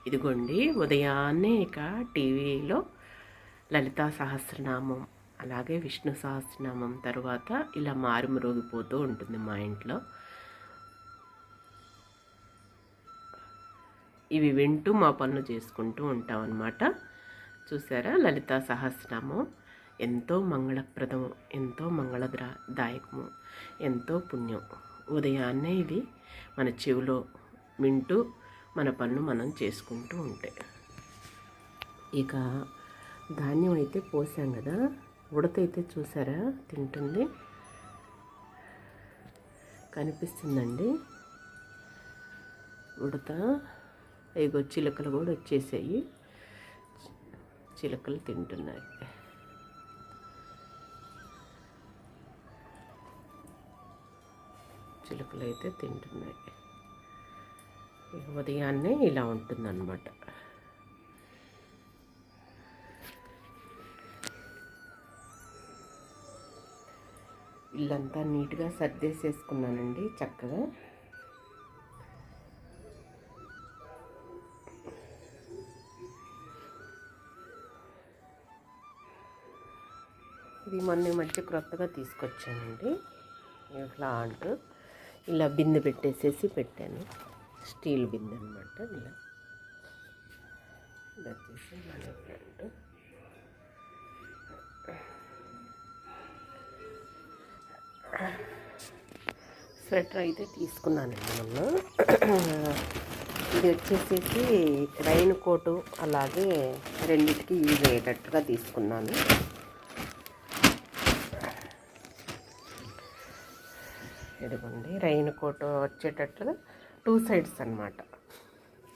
ఇదిగోండి ఉదయాన్నే ఇక టీవీలో లలితా సహస్రనామం అలాగే విష్ణు సహస్రనామం తర్వాత ఇలా మారుమ్రోగిపోతూ ఉంటుంది మా ఇంట్లో. ఇవి వింటూ మా పనులు చేసుకుంటూ ఉంటాం అన్నమాట. చూసారా, లలితా సహస్రనామం ఎంతో మంగళప్రదం, ఎంతో మంగళదాయకము, ఎంతో పుణ్యం. ఉదయాన్నే ఇది మన చెవిలో వింటూ మన పనులు మనం చేసుకుంటూ ఉంటే. ఇక ధాన్యం అయితే పోసాం కదా, ఉడతైతే చూసారా తింటుంది, కనిపిస్తుందండి ఉడత. ఇగో చిలుకలు కూడా వచ్చేసాయి, చిలుకలు తింటున్నాయి. చిలుకలు అయితే తింటున్నాయి. ఉదయాన్నే ఇలా ఉంటుందన్నమాట. ఇల్లంతా నీట్గా సర్దేసేసుకున్నానండి చక్కగా. ఇది మొన్న మధ్య క్రొత్తగా తీసుకొచ్చానండి ప్లాంట్. ఇలా బిందె పెట్టేసేసి పెట్టాను, స్టీల్ బిందె అనమాట. ఇలా ఇది వచ్చేసి మనీ ప్లాంట్. స్వెటర్ అయితే తీసుకున్నానండి మొన్న. ఇది వచ్చేసేసి రైన్ కోటు అలాగే రెండింటికి యూజ్ అయ్యేటట్టుగా తీసుకున్నాను. ఇదిగోండి రైన్ కోట్ వచ్చేటట్టుగా 2 సైడ్స్ అన్నమాట.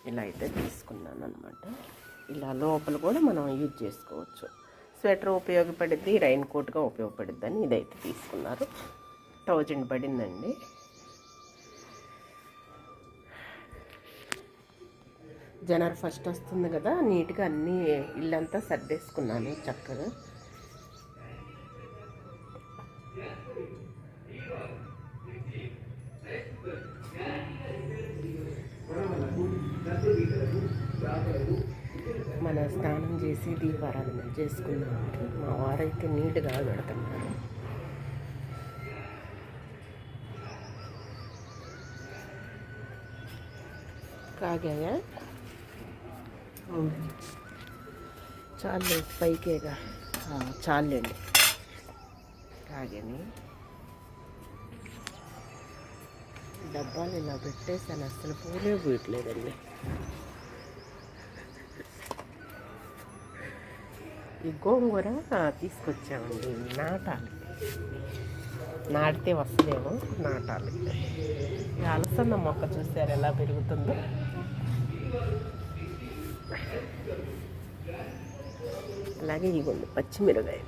ఇలా అయితే తీసుకున్నాను అనమాట. ఇలా లోపల కూడా మనం యూజ్ చేసుకోవచ్చు. స్వెటర్ ఉపయోగపడుద్ది, రైన్ కోట్గా ఉపయోగపడుద్ది అని ఇదైతే తీసుకున్నారు. 1000 పడిందండి. జనవరి 1 వస్తుంది కదా, నీట్గా అన్నీ ఇల్లంతా సర్దేసుకున్నాను చక్కగా. మన స్నానం చేసి దీపారాధన చేసుకున్నాము. మా వారైతే నీట్గా పెడుతున్నారు. కాగాయా చాలు, పైకేగా చాలండి కాగని. డబ్బాలు ఇలా పెట్టేసాను, అసలు పూలే పూయట్లేదండి. ఈ గోంగూర తీసుకొచ్చామండి, నాటాలి. నాటితే వస్తుందేమో, నాటాలి. ఈ అలసంద మొక్క చూసారు ఎలా పెరుగుతుందో. అలాగే ఇవ్వండి పచ్చిమిరకాయ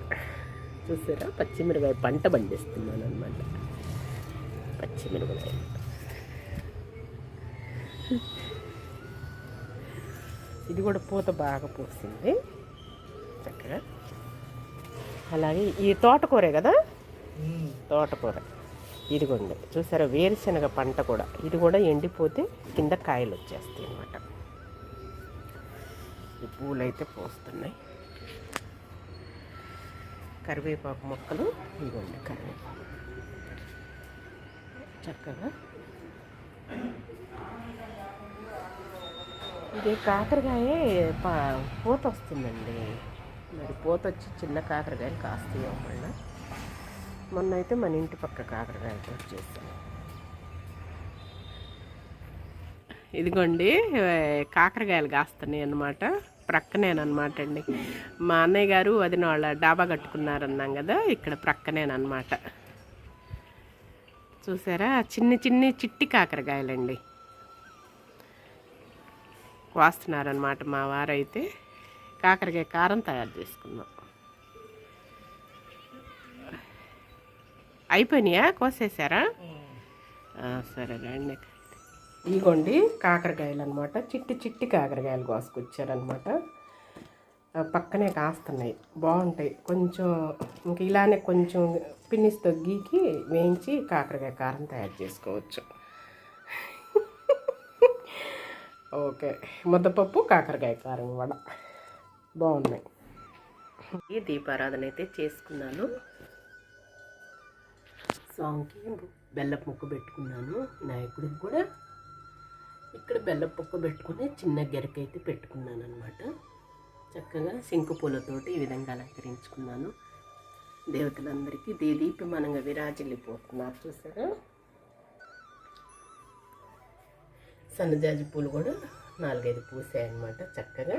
చూసారా, పచ్చిమిరకాయ పంట పండిస్తున్నాను అనమాట. పచ్చిమిరకాయ ఇది కూడా పూత బాగా పూసింది చక్కగా. అలాగే ఈ తోటకూరే కదా, తోటకూర ఇదిగోండి చూసారా, వేరుశనగ పంట కూడా, ఇది కూడా ఎండిపోతే కింద కాయలు వచ్చేస్తాయి అన్నమాట. ఈ పూలు అయితే పోస్తున్నాయి. కరివేపాకు మొక్కలు ఇదిగోండి, కరివేపాకు చక్కగా. ఇది కాకరకాయ పూత వస్తుందండి. మరి పూత వచ్చి చిన్న కాకరకాయలు కాస్తాయి మళ్ళీ. మొన్న అయితే మన ఇంటి పక్క కాకరకాయలు వచ్చేసాయి. ఇదిగోండి కాకరకాయలు కాస్తున్నాయి అన్నమాట. ప్రక్కనేనమాట అండి. మా అన్నయ్య గారు వదిన వాళ్ళ డాబా కట్టుకున్నారన్నాం కదా, ఇక్కడ ప్రక్కనేనమాట. చూసారా, చిన్ని చిన్ని చిట్టి కాకరకాయలండి కోస్తున్నారనమాట మా వారైతే. కాకరకాయ కారం తయారు చేసుకున్నాం. అయిపోయినాయా, కోసేసారా? సరేనండి. ఇదిగోండి కాకరకాయలు అనమాట, చిట్టి చిట్టి కాకరకాయలు కోసుకొచ్చారనమాట. పక్కనే కాస్తున్నాయి, బాగుంటాయి. కొంచెం ఇంక ఇలానే కొంచెం పిన్నిస్తో గీకి వేయించి కాకరకాయ కారం తయారు చేసుకోవచ్చు. ఓకే, ముద్దపప్పు కాకరకాయ కారం వడ బాగున్నాయి. ఈ దీపారాధన అయితే చేసుకున్నాను. స్వామికి బెల్లపు ముక్క పెట్టుకున్నాను. నాయకుడికి కూడా ఇక్కడ బెల్లపు ముక్క పెట్టుకుని చిన్న గెరకైతే పెట్టుకున్నాను అనమాట. చక్కగా శంకు పూలతోటి ఈ విధంగా అలంకరించుకున్నాను. దేవతలందరికీ దీదీప్యమానంగా విరాజిల్లిపోతున్నారు చూసారా. సన్నజాజి పూలు కూడా 4-5 పూసాయన్నమాట. చక్కగా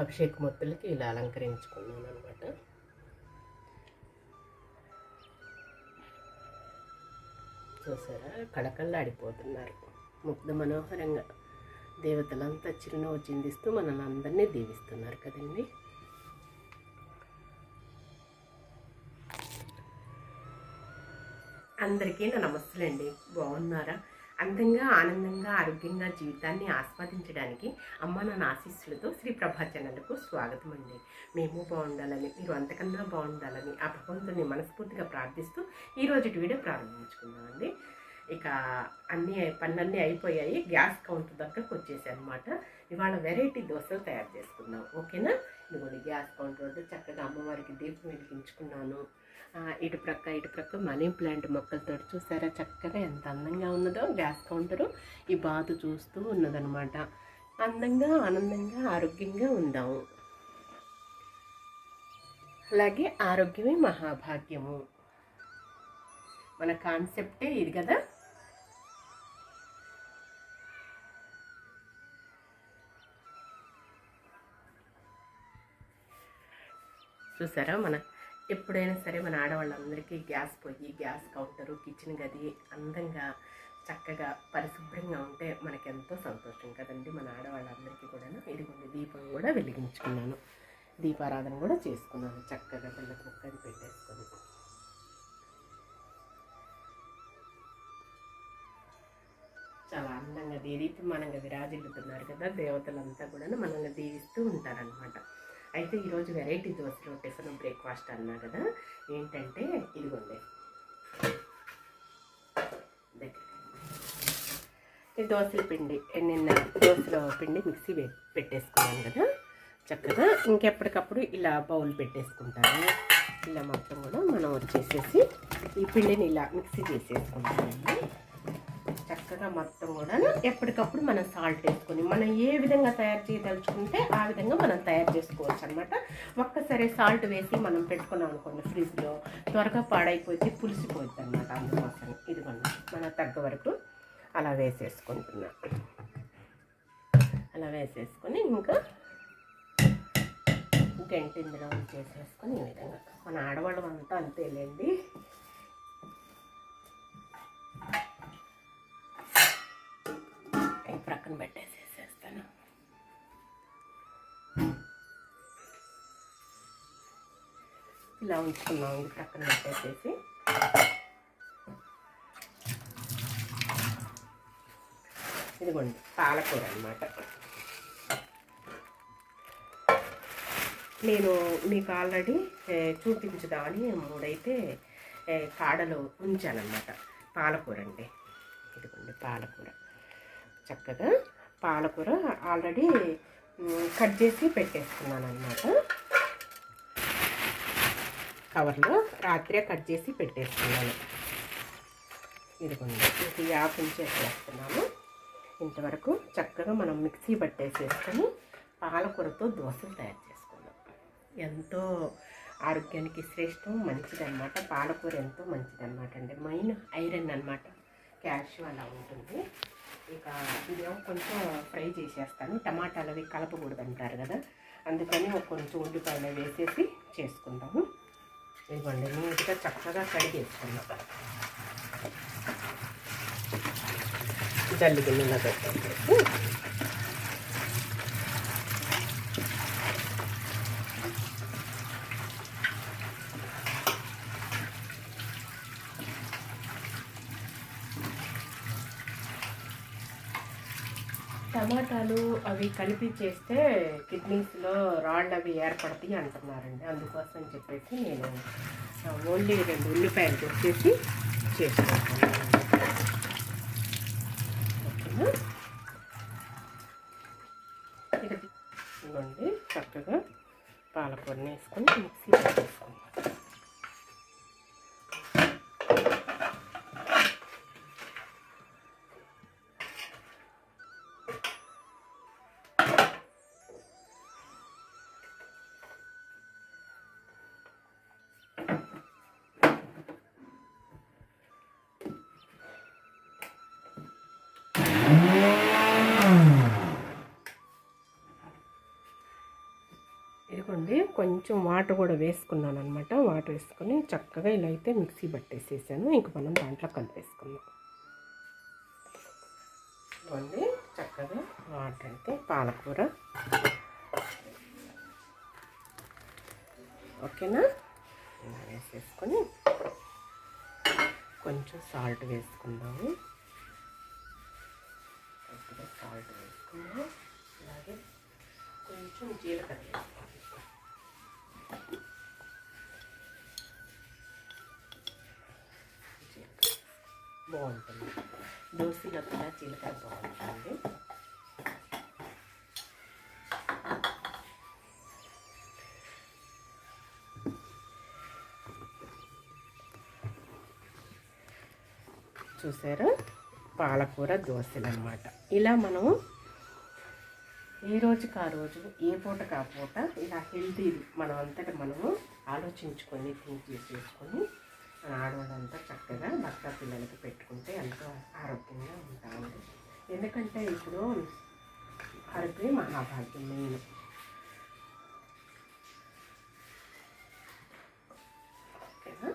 అభిషేక మొత్తులకి ఇలా అలంకరించుకున్నాను అనమాట. చూసారా, కళకళలాడిపోతున్నారు ముగ్ధ మనోహరంగా. దేవతలంతా చిరునవ్వు చిందిస్తూ మనల్ని అందరినీ దీవిస్తున్నారు కదండి. అందరికీ నా నమస్తులండి. బాగున్నారా? అందంగా, ఆనందంగా, ఆరోగ్యంగా జీవితాన్ని ఆస్వాదించడానికి అమ్మ నాన్న ఆశీస్సులతో శ్రీ ప్రభా ఛానల్కు స్వాగతం అండి. మేము బాగుండాలని, మీరు అంతకన్నా బాగుండాలని ఆ భగవంతుని మనస్ఫూర్తిగా ప్రార్థిస్తూ ఈరోజు వీడియో ప్రారంభించుకున్నామండి. ఇక పనులన్నీ అయిపోయాయి. గ్యాస్ కౌంటర్ దగ్గరకు వచ్చేసాయి అనమాట. ఇవాళ వెరైటీ దోశలు తయారు చేసుకున్నాం. ఓకేనా? ఇదిగోండి గ్యాస్ కౌంటర్ వద్ద చక్కగా అమ్మవారికి దీపం వెలిగించుకున్నాను. ఇటు ప్రక్క మనీ ప్లాంట్ మొక్కలతో చూసారా చక్కగా ఎంత అందంగా ఉన్నదో గ్యాస్ కౌంటరు. ఈ బాతు చూస్తూ ఉన్నదనమాట. అందంగా, ఆనందంగా, ఆరోగ్యంగా ఉందాము. అలాగే ఆరోగ్యమే మహాభాగ్యము. మన కాన్సెప్టే ఇది కదా. చూసారా, ఎప్పుడైనా సరే మన ఆడవాళ్ళందరికీ గ్యాస్ పొయ్యి, గ్యాస్ కౌంటరు, కిచెన్ గది అందంగా చక్కగా పరిశుభ్రంగా ఉంటే మనకెంతో సంతోషం కదండి. మన ఆడవాళ్ళందరికీ కూడా ఇదిగోండి దీపం కూడా వెలిగించుకున్నాను. దీపారాధన కూడా చేసుకున్నాను. చక్కగా బెల్లపు ముక్క అది పెట్టేసుకొని చాలా అందంగా దీదీప్యమానంగా విరాజిల్లుతున్నారు కదా. దేవతలంతా కూడా మనల్ని దీవిస్తూ ఉంటారనమాట. అయితే ఈరోజు వెరైటీ దోశలు టిఫిన్ బ్రేక్ఫాస్ట్ అన్నా కదా. ఏంటంటే ఇదిగోండి ఈ దోశల పిండి, నిన్న దోశల పిండి మిక్సీ పెట్టేసుకున్నాను కదా. చక్కగా ఇంకెప్పటికప్పుడు ఇలా బౌల్ పెట్టేసుకుంటాను. ఇలా మొత్తం కూడా మనం వచ్చేసేసి ఈ పిండిని ఇలా మిక్సీ చేసేసుకుంటామండి. చక్కగా మొత్తం కూడా ఎప్పటికప్పుడు మనం సాల్ట్ వేసుకొని మనం ఏ విధంగా తయారు చేయదలుచుకుంటే ఆ విధంగా మనం తయారు చేసుకోవచ్చు అనమాట. ఒక్కసారి సాల్ట్ వేసి మనం పెట్టుకున్నాం అనుకోండి ఫ్రిడ్జ్లో, త్వరగా పాడైపోతే పులిసిపోద్ది అనమాట. అందుకోసం ఇదిగోండి మన తగ్గ వరకు అలా వేసేసుకుంటున్నా. అలా వేసేసుకొని ఇంకా ఇందులో చేసేసుకొని ఈ విధంగా మన ఆడవాళ్ళం అంతా అంతేలేండి. ప్రక్కన పెట్టేసేసేస్తాను. ఇలా ఉంచుకున్నాం. ప్రక్కన పెట్టేసేసి ఇదిగోండి పాలకూర అన్నమాట. నేను మీకు ఆల్రెడీ చూపించుదామని 3 అయితే కాడలు ఉంచానన్నమాట. పాలకూర అంటే ఇదిగోండి పాలకూర. చక్కగా పాలకూర ఆల్రెడీ కట్ చేసి పెట్టేసుకున్నాను అన్నమాట. కవర్లో రాత్రే కట్ చేసి పెట్టేసుకున్నాను. ఇదిగోండి ఇది యాప్ ఉంచేసేస్తున్నాను. ఇంతవరకు చక్కగా మనం మిక్సీ పట్టేసేసుకొని పాలకూరతో దోశలు తయారు చేసుకున్నాం. ఎంతో ఆరోగ్యానికి శ్రేష్టం, మంచిదన్నమాట. పాలకూర ఎంతో మంచిదన్నమాట అండి. మెయిన్ ఐరన్ అన్నమాట, కాల్షియం అలా ఉంటుంది. ఇక ఇదేమో కొంచెం ఫ్రై చేసేస్తాను. టమాటాలు అవి కలపకూడదు అంటారు కదా, అందుకని కొంచెం ఉల్లిపాయలు వేసేసి చేసుకుంటాము. ఇదిగోండి నీట్గా చక్కగా కడిగేసుకున్నాం. జల్లి గిన్నెలో పెట్టేసి టమాటాలు అవి కలిపి చేస్తే కిడ్నీస్లో రాళ్ళు అవి ఏర్పడతాయి అంటున్నారండి. అందుకోసం చెప్పేసి నేను ఓన్లీ 2 ఉల్లిపాయలు వచ్చేసి చేసుకుంటున్నాను. ఓకేనా? ఇదిగోండి చక్కగా పాలకూరని వేసుకొని మిక్సీ వేసుకుందాం. ఇదిగోండి కొంచెం వాటర్ కూడా వేసుకున్నాను అనమాట. వాటర్ వేసుకొని చక్కగా ఇలా అయితే మిక్సీ పట్టేసేసాను. ఇంక మనం దాంట్లో కలిపేసుకుందాం. ఇదిగోండి చక్కగా వాటర్ అయితే పాలకూర ఓకేనా ఇలా వేసేసుకొని కొంచెం సాల్ట్ వేసుకుందాము. కొద్దిగా సాల్ట్ వేసుకుందాం. అలాగే కొంచెం జీలకర్ర వేసుకోవాలి. బాగుంటుంది దోశలో కూడా జీలకర్ర బాగుంటుంది. చూసారా పాలకూర దోశలు అన్నమాట. ఇలా మనము ఏ రోజుకి ఆ రోజు ఏ పూటకు ఆ పూట ఇలా హెల్తీ మనం అంతటా మనము ఆలోచించుకొని థింక్ చేసుకొని ఆడవాళ్ళంతా చక్కగా భర్త పిల్లలకి పెట్టుకుంటే ఎంతో ఆరోగ్యంగా ఉంటామండి. ఎందుకంటే ఇప్పుడు ఆరోగ్యం మహాభాగ్యం మెయిన్. ఓకేనా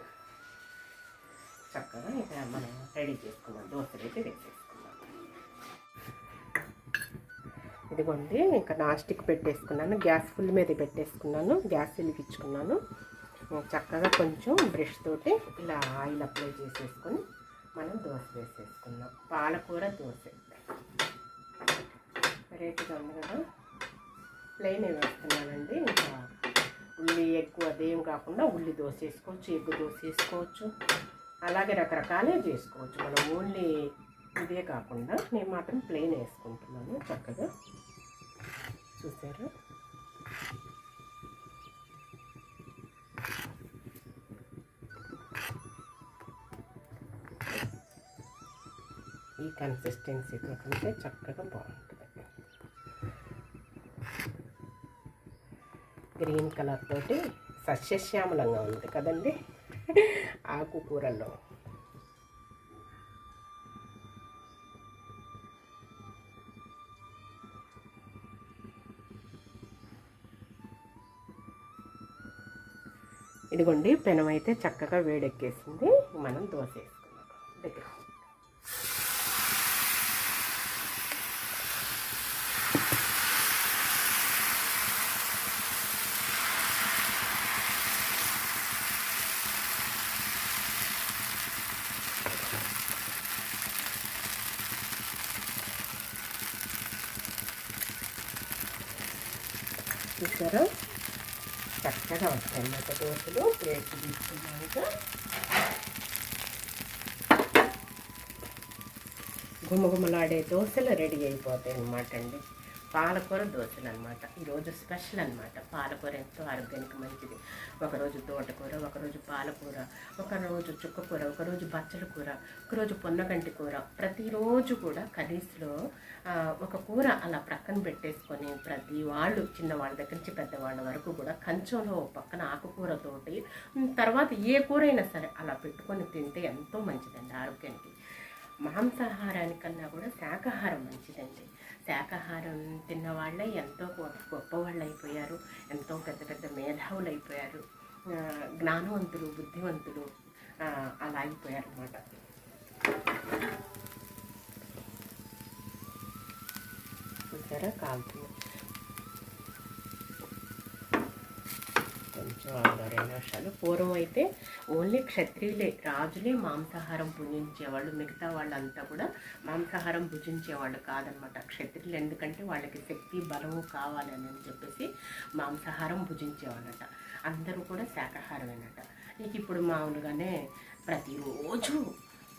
చక్కగా ఇక మనం రెడీ చేసుకున్నాం. దోశలు అయితే వేసేసుకున్నాం. ఇదిగోండి ఇంకా నాస్టిక్ పెట్టేసుకున్నాను. గ్యాస్ ఫుల్ మీద పెట్టేసుకున్నాను. గ్యాస్ వెలిగించుకున్నాను. చక్కగా కొంచెం బ్రష్ తోటి ఇలా ఆయిల్ అప్లై చేసేసుకొని మనం దోశ వేసేసుకుందాం. పాలకూర దోశ వెరైటీగా ఉంది కదా. ప్లెయిన్ వేస్తున్నానండి. ఇంకా ఉల్లి ఎక్కువ అదేం కాకుండా ఉల్లి దోశ వేసుకోవచ్చు, ఎగ్గు దోశ వేసుకోవచ్చు, అలాగే రకరకాలే చేసుకోవచ్చు. మనం ఓన్లీ ఇదే కాకుండా నేను మాత్రం ప్లెయిన్ వేసుకుంటున్నాను. చక్కగా చూసారా ఈ కన్సిస్టెన్సీతో కంటే చక్కగా బాగుంటుంది. గ్రీన్ కలర్ తోటి సస్యశ్యామలంగా ఉంది కదండి ఆకుకూరల్లో. ఇదిగోండి పెనం అయితే చక్కగా వేడెక్కేసింది. మనం దోశ వేసుకున్నాం. దగ్గర చూసారా చక్కగా వస్తాయి అన్నమాట దోశలు. ప్లేట్ తీసుకున్నాక గుమగుమలాడే దోశలు రెడీ అయిపోతాయి అన్నమాట అండి. పాలకూర దోశలు అనమాట. ఈరోజు స్పెషల్ అనమాట. పాలకూర ఎంతో ఆరోగ్యానికి మంచిది. ఒకరోజు తోటకూర, ఒకరోజు పాలకూర, ఒకరోజు చుక్కకూర, ఒకరోజు బచ్చల కూర, ఒకరోజు పొన్నగంటి కూర. ప్రతిరోజు కూడా కర్రీస్లో ఒక కూర అలా ప్రక్కన పెట్టేసుకొని ప్రతి వాళ్ళు చిన్నవాళ్ళ దగ్గర నుంచి పెద్దవాళ్ళ వరకు కూడా కంచంలో పక్కన ఆకుకూరతోటి తర్వాత ఏ కూర అయినా సరే అలా పెట్టుకొని తింటే ఎంతో మంచిదండి ఆరోగ్యానికి. మాంసాహారానికన్నా కూడా శాకాహారం మంచిదండి. శాకాహారం తిన్న వాళ్ళే ఎంతో గొప్పవాళ్ళు అయిపోయారు. ఎంతో పెద్ద పెద్ద మేధావులు అయిపోయారు. జ్ఞానవంతులు, బుద్ధివంతులు అలా అయిపోయారు అన్నమాట. చూసారా కాలుతుంది. కొంచెం 2 నిమిషాలు. పూర్వం అయితే ఓన్లీ క్షత్రియులే, రాజులే మాంసాహారం భుజించేవాళ్ళు. మిగతా వాళ్ళంతా కూడా మాంసాహారం భుజించేవాళ్ళు కాదనమాట. క్షత్రియులు ఎందుకంటే వాళ్ళకి శక్తి బలము కావాలని చెప్పేసి మాంసాహారం భుజించేవాళ్ళట. అందరూ కూడా శాకాహారమేనట. నీకు ఇప్పుడు మామూలుగానే ప్రతిరోజు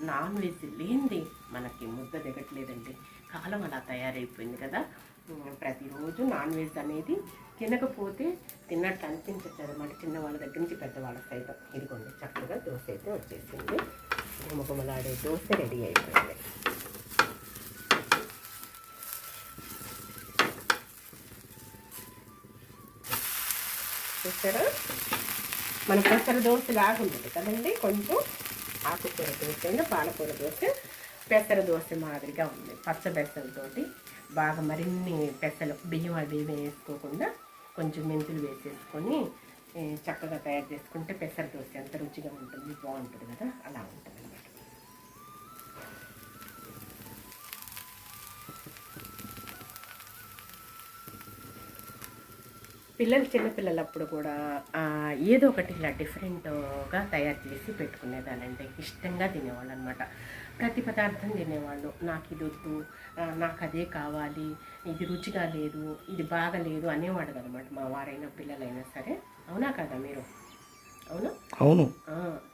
నాన్ వెజ్ లేనిది మనకి ముద్ద దిగట్లేదండి. కాలం అలా తయారైపోయింది కదా. ప్రతిరోజు నాన్ వెజ్ అనేది తినకపోతే తిన్నట్టు అనిపించట్లేదు అన్నమాట, చిన్నవాళ్ళ దగ్గర నుంచి పెద్దవాళ్ళ సైతం. ఇదిగోండి చక్కగా దోశ అయితే వచ్చేసింది. గుమగుమలాడే దోశ రెడీ అయిపోయింది. చూసారా, మన పెసర దోశ లాగుంటుంది కదండి. కొంచెం ఆకుకూర దోశ, పాలకూర దోశ, పెసర దోశ మాదిరిగా ఉంది. పచ్చ బెసలతోటి బాగా మరిన్ని పెసలు, బియ్యం అవి వేసుకోకుండా కొంచెం మెంతులు వేసేసుకొని చక్కగా తయారు చేసుకుంటే పెసర దోశ ఎంత రుచిగా ఉంటుంది, బాగుంటుంది కదా. అలా ఉంటుంది అన్నమాట. చిన్నపిల్లలప్పుడు కూడా ఏదో ఒకటి ఇలా డిఫరెంట్గా తయారు చేసి పెట్టుకునేదానండి. ఇష్టంగా తినేవాళ్ళు అనమాట. ప్రతి పదార్థం తినేవాళ్ళు. నాకు ఇది వద్దు, నాకు అదే కావాలి, ఇది రుచిగా లేదు, ఇది బాగలేదు అనేవాడు అనమాట మా వారైనా పిల్లలైనా సరే. అవునా కదా మీరు? అవును.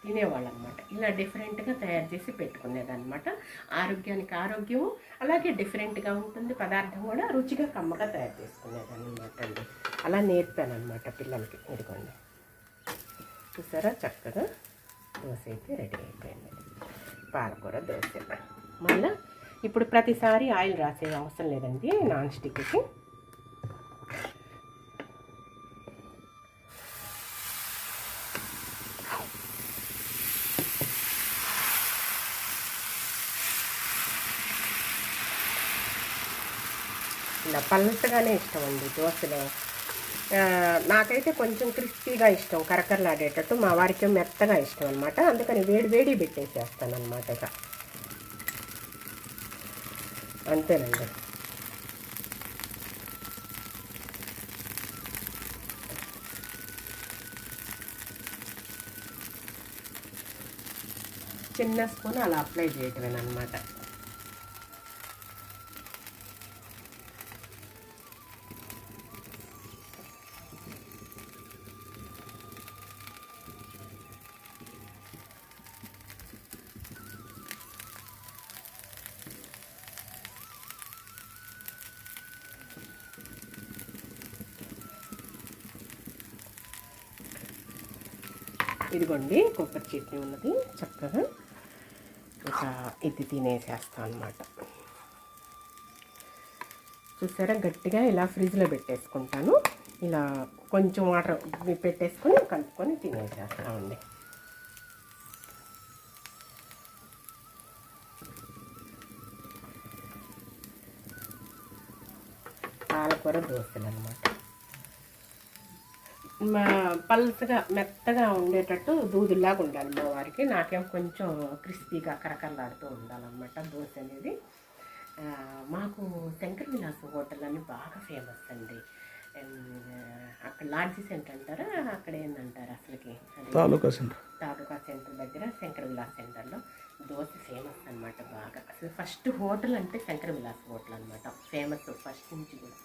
తినేవాళ్ళు అనమాట. ఇలా డిఫరెంట్గా తయారు చేసి పెట్టుకునేదన్నమాట. ఆరోగ్యానికి ఆరోగ్యము, అలాగే డిఫరెంట్గా ఉంటుంది. పదార్థం కూడా రుచిగా కమ్మగా తయారు చేసుకునేదన్నమాట అండి. అలా నేర్పాను అనమాట పిల్లలకి. ఇదిగోండి చూసారా, చక్కగా దోశ అయితే రెడీ అయిపోయింది. పాలకూర దోశ. మళ్ళీ ఇప్పుడు ప్రతిసారి ఆయిల్ రాసే అవసరం లేదండి నాన్ స్టిక్కి. ఇలా పల్చగానే ఇష్టం అండి దోశలో. నాకైతే కొంచెం క్రిస్పీగా ఇష్టం, కరకరలాడేటట్టు. మా వారికి మెత్తగా ఇష్టం అనమాట. అందుకని వేడి వేడి పెట్టేసేస్తాను అనమాట. ఇక అంతేనండి. చిన్న స్పూన్ అలా అప్లై చేయటమేనమాట. ఇదిగోండి కొబ్బరి చట్నీ ఉన్నది. చక్కగా ఇంకా ఇది తినేసేస్తాను అనమాట. చూసారా, గట్టిగా ఇలా ఫ్రిడ్జ్లో పెట్టేసుకుంటాను. ఇలా కొంచెం వాటర్ పెట్టేసుకొని కలుపుకొని తినేసేస్తామండి. పాలకూర దోశలు అనమాట. పల్చగా మెత్తగా ఉండేటట్టు దూదులాగా ఉండాలి మా వారికి. నాకేం కొంచెం క్రిస్పీగా కరకరలాడుతూ ఉండాలన్నమాట దోశ అనేది. మాకు శంకర్ విలాస్ హోటల్ అని బాగా ఫేమస్ అండి. అక్కడ లాడ్జీ సెంటర్ అంటారా, అక్కడ ఏంటంటారు అసలుకి, తాలూకా సెంటర్ దగ్గర శంకర్ విలాస్ సెంటర్లో దోశ ఫేమస్ అనమాట బాగా. అసలు ఫస్ట్ హోటల్ అంటే శంకర్ విలాస్ హోటల్ అనమాట, ఫేమస్ ఫస్ట్ నుంచి కూడా.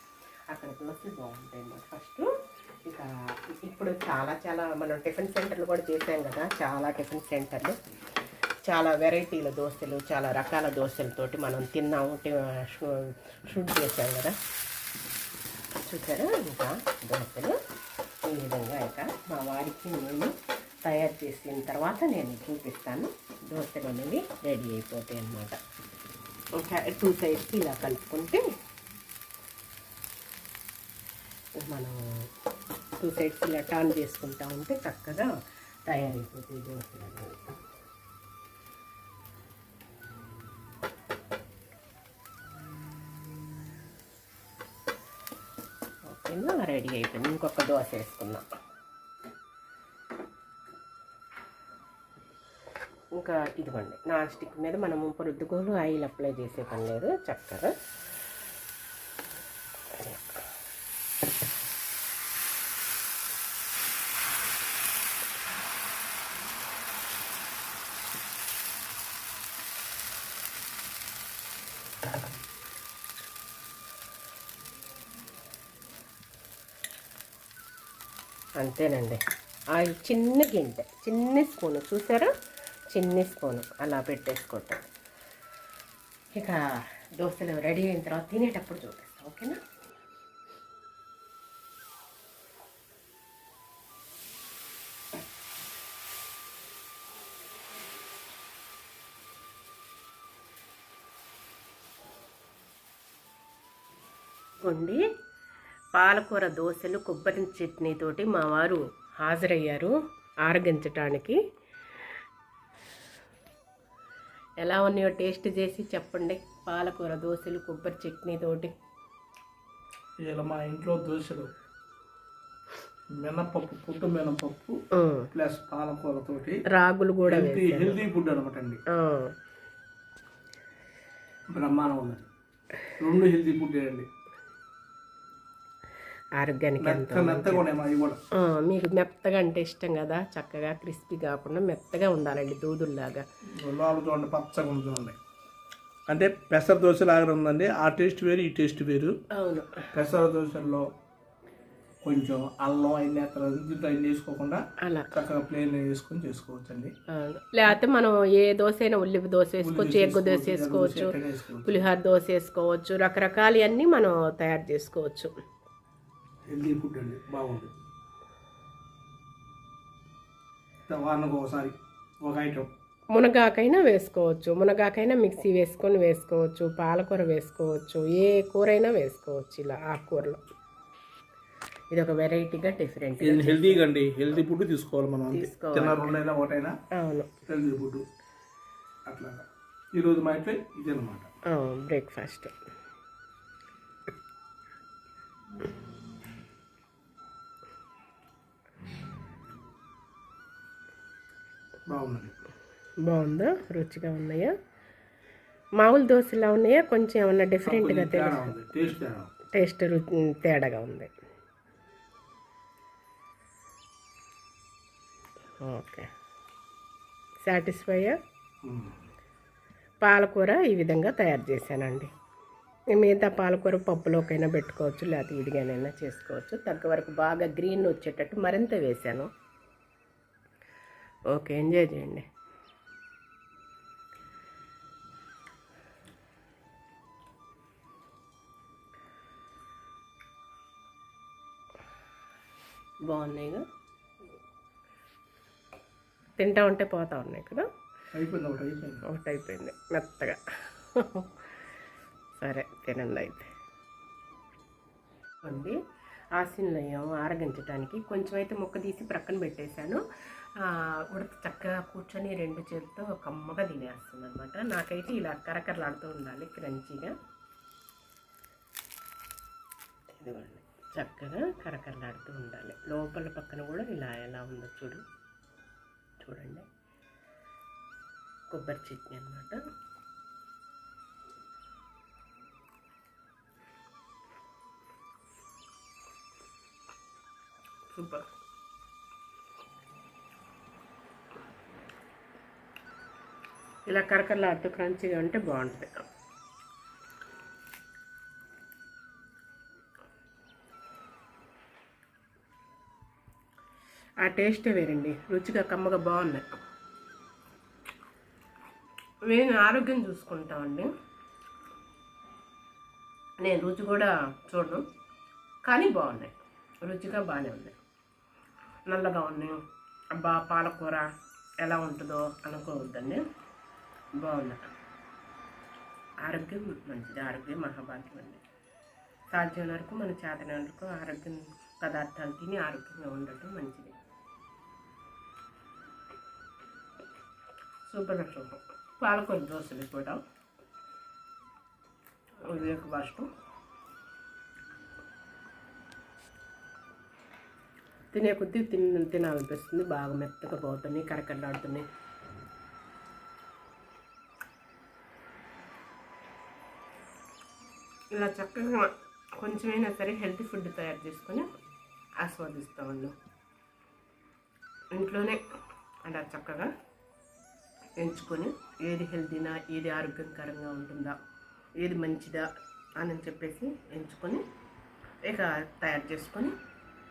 అక్కడ దోశలు బాగుంటాయి అన్నమాట ఫస్ట్. ఇక ఇప్పుడు చాలా మనం టిఫిన్ సెంటర్లు కూడా చేసాం కదా, చాలా టిఫిన్ సెంటర్లు, చాలా వెరైటీల దోశలు, చాలా రకాల దోశలతోటి మనం తిన్నాము, షూట్ చేసాం కదా. చూసారా, ఇంకా దోశలు ఈ విధంగా ఇక మా వారికి నేను తయారు చేసిన తర్వాత నేను చూపిస్తాను. దోశలు అనేవి రెడీ అయిపోతాయి అన్నమాట. ఇంకా 2 సైడ్స్ ఇలా కలుపుకుంటే మనం 2 సైడ్స్ ఇలా టర్న్ చేసుకుంటా ఉంటే చక్కగా తయారైపోతాయి దోశలు అనేవి. ఓకేనా, రెడీ అయిపోయింది. ఇంకొక దోశ వేసుకున్నాం. ఇంకా ఇదిగోండి నాన్ స్టిక్ మీద మనము పొద్దుగోలు ఆయిల్ అప్లై చేసే పని లేదు. చక్కగా అంతేనండి. ఆయిల్ చిన్న గింటె, చిన్న స్పూన్ చూసారా, చిన్ని స్పూను అలా పెట్టేసుకోవటం. ఇక దోశలు రెడీ అయిన తర్వాత తినేటప్పుడు చూపిస్తాం, ఓకేనా? వండి పాలకూర దోశలు కొబ్బరి చట్నీతోటి మా వారు హాజరయ్యారు ఆరగించటానికి. ఎలా ఉన్నాయో టేస్ట్ చేసి చెప్పండి. పాలకూర దోశలు కొబ్బరి చట్నీతోటి. ఇలా మా ఇంట్లో దోశలు మినపప్పు, పుట్టు మినపప్పు ప్లస్ పాలకూరతోటి, రాగులు కూడా హెల్తీ ఫుడ్ అనమాట అండి. బ్రహ్మాండం ఉన్నది. 2 హెల్తీ ఫుడ్ అండి. ఆరోగ్యానికి మీకు మెత్తగా అంటే ఇష్టం కదా, చక్కగా క్రిస్పీ కాకుండా మెత్తగా ఉండాలండి, దూదుల్లాగా. చూడండి పచ్చగా ఉంటుంది. అంటే పెసర దోశ లాగా ఉందండి. ఆ టేస్ట్ వేరు, ఈ టేస్ట్ వేరు. అవును. పెసర దోశల్లో కొంచెం అల్లం అన్నీ వేసుకోకుండా అలా చక్కగా ప్లేన్ వేసుకొని చేసుకోవచ్చండి. లేకపోతే మనం ఏ దోశ అయినా ఉల్లిపి దోశ వేసుకోవచ్చు, ఎగ్గు దోశ వేసుకోవచ్చు, పులిహోర దోశ వేసుకోవచ్చు, రకరకాలు అన్నీ మనం తయారు చేసుకోవచ్చు. హెల్తీ ఫుడ్ అండి, బాగుంది. వారానికి ఒకసారి ఒక ఐటమ్. మునగాకైనా వేసుకోవచ్చు, మునగాకైనా మిక్సీ వేసుకొని వేసుకోవచ్చు, పాలకూర వేసుకోవచ్చు, ఏ కూర అయినా వేసుకోవచ్చు. ఇలా ఆకుకూరలో ఇది ఒక వెరైటీగా డిఫరెంట్. హెల్తీగా అండి, హెల్తీ ఫుడ్ తీసుకోవాలి మనం. తిన్న 2 అయినా ఒకటైనా అవును, హెల్తీ ఫుడ్. అట్లా ఈరోజు మా ఇంట్లో ఇది అనమాట బ్రేక్ఫాస్ట్. బాగుందా? రుచిగా ఉన్నాయా? మామూలు దోశలా ఉన్నాయా? కొంచెం ఏమన్నా డిఫరెంట్గా టేస్ట్ తేడాగా ఉంది. ఓకే, సాటిస్ఫైయా? పాలకూర ఈ విధంగా తయారు చేశానండి. మిగతా పాలకూర పప్పులోకైనా పెట్టుకోవచ్చు, లేకపోతే ఇడిగానైనా చేసుకోవచ్చు. తగ్గ వరకు బాగా గ్రీన్ వచ్చేటట్టు మరింత వేసాను. ఓకే, ఎంజాయ్ చేయండి. బాగున్నాయిగా, తింటా ఉంటే పోతా ఉన్నాయి కదా. ఒకటి అయిపోయింది మెత్తగా. సరే తినండి అయితే. అండి ఆసిన్లయ్యం ఆరగించడానికి కొంచెం అయితే ముక్క తీసి ప్రక్కన పెట్టేశాను. ఉడత చక్కగా కూర్చొని 2 చేతులతో కమ్మగా తినేస్తుంది అనమాట. నాకైతే ఇలా కరకరలాడుతూ ఉండాలి, క్రంచీగా. ఇదిగోండి, చక్కగా కరకరలాడుతూ ఉండాలి. లోపల పక్కన కూడా ఇలా ఎలా ఉందో చూడండి. కొబ్బరి చట్నీ అనమాట. సూపర్. ఇలా కరకరలాడుతూ క్రంచీగా ఉంటే బాగుంటుంది. ఆ టేస్టే వేరండి, రుచిగా కమ్మగా బాగున్నాయి. నేను ఆరోగ్యం చూసుకుంటామండి, నేను రుచి కూడా చూడను, కానీ బాగున్నాయి, రుచిగా బాగానే ఉన్నాయి. నల్లగా ఉన్నాయి. అబ్బా పాలకూర ఎలా ఉంటుందో అనుకోవద్దండి, బాగున్నాయి. ఆరోగ్యం మంచిది, ఆరోగ్యం మహాభాగ్యం అండి. సాధ్యం వరకు మన చేతన వరకు ఆరోగ్యం పదార్థాలు తిని ఆరోగ్యంగా ఉండటం మంచిది. సూపర్. పాలకూర దోశలు కూడా బ్రేక్ఫాస్ట్. తినే కొద్దీ తినాలనిపిస్తుంది. బాగా మెత్తగా పోతున్నాయి, కరకరలాడుతున్నాయి. ఇలా చక్కగా కొంచెమైనా సరే హెల్తీ ఫుడ్ తయారు చేసుకొని ఆస్వాదిస్తామండి. ఇంట్లోనే అలా చక్కగా ఎంచుకొని ఏది హెల్తీనా, ఏది ఆరోగ్యకరంగా ఉంటుందా, ఏది మంచిదా అని చెప్పేసి ఎంచుకొని ఇక తయారు చేసుకొని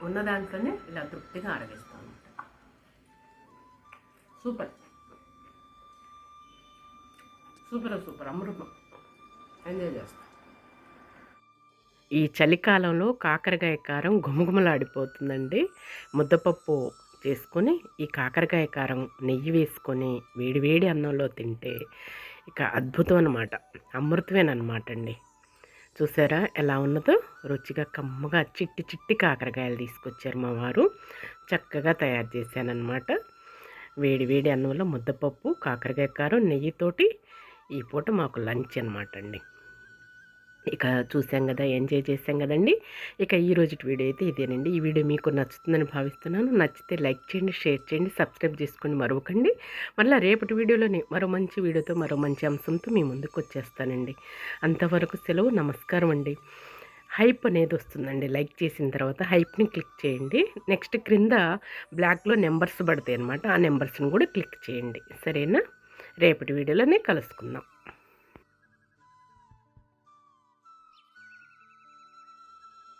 ఉన్న దాంట్లోనే ఇలా తృప్తిగా ఆరగిస్తాం. సూపర్. సూపర్ అమృతం. ఎంజాయ్ చేస్తాం. ఈ చలికాలంలో కాకరకాయ కారం గుమగుమలాడిపోతుందండి. ముద్దపప్పు చేసుకొని ఈ కాకరకాయ కారం నెయ్యి వేసుకొని వేడివేడి అన్నంలో తింటే ఇక అద్భుతం అన్నమాట, అమృతమేనమాట అండి. చూసారా ఎలా ఉన్నదో, రుచిగా కమ్మగా చిట్టి చిట్టి కాకరకాయలు తీసుకొచ్చారు మా వారు. చక్కగా తయారు చేశానన్నమాట. వేడి వేడి అన్నంలో ముద్దపప్పు కాకరకాయ కారం నెయ్యితోటి ఈ పూట మాకు లంచ్ అనమాట అండి. ఇక చూసాం కదా, ఎంజాయ్ చేసాం కదండి. ఇక ఈ రోజు వీడియో అయితే ఇదేనండి. ఈ వీడియో మీకు నచ్చుతుందని భావిస్తున్నాను. నచ్చితే లైక్ చేయండి, షేర్ చేయండి, సబ్స్క్రైబ్ చేసుకోండి మరొకండి. మళ్ళీ రేపటి వీడియోలోని మరో మంచి వీడియోతో మరో మంచి అంశంతో మీ ముందుకు వచ్చేస్తానండి. అంతవరకు సెలవు. నమస్కారం అండి. హైప్ అనేది వస్తుందండి. లైక్ చేసిన తర్వాత హైప్ని క్లిక్ చేయండి. నెక్స్ట్ క్రింద బ్లాక్లో నెంబర్స్ పడతాయి అన్నమాట. ఆ నెంబర్స్ని కూడా క్లిక్ చేయండి. సరేనా? రేపటి వీడియోలోనే కలుసుకుందాం.